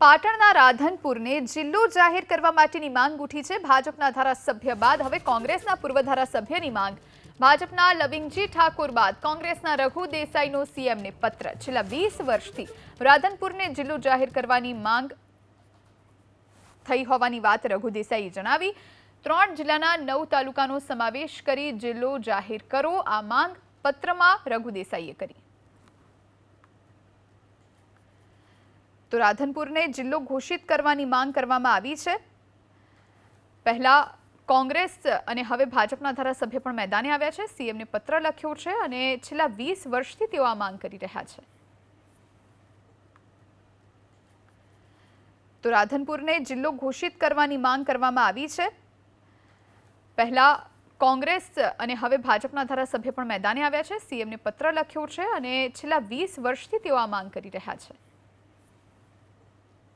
પાટણના રાધનપુરને જિલ્લો જાહેર કરવા માટેની માંગ ઉઠી છે। ભાજપના ધારાસભ્ય બાદ હવે કોંગ્રેસના પૂર્વ ધારાસભ્યની માંગ। ભાજપના લવિંગજી ઠાકોર બાદ કોંગ્રેસના રઘુ દેસાઈનો સીએમને પત્ર। છેલ્લા 20 વર્ષથી રાધનપુરને જિલ્લો જાહેર કરવાની માંગ થઈ હોવાની વાત રઘુ દેસાઈએ જણાવી। 3 જિલ્લાના 9 તાલુકાનો સમાવેશ કરી જિલ્લો જાહેર કરો, આ માંગ પત્રમાં રઘુ દેસાઈએ કરી। તો રાધનપુરને જિલ્લો ઘોષિત કરવાની માંગ કરવામાં આવી છે। પહેલા કોંગ્રેસ અને હવે ભાજપના ધારાસભ્ય પણ મેદાને આવ્યા છે। સીએમને પત્ર લખ્યો છે અને છેલ્લા 20 વર્ષથી તેઓ આ માંગ કરી રહ્યા છે। તો રાધનપુરને જિલ્લો ઘોષિત કરવાની માંગ કરવામાં આવી છે। પહેલા કોંગ્રેસ અને હવે ભાજપના ધારાસભ્ય પણ મેદાને આવ્યા છે। સીએમને પત્ર લખ્યો છે અને છેલ્લા 20 વર્ષથી તેઓ આ માંગ કરી રહ્યા છે।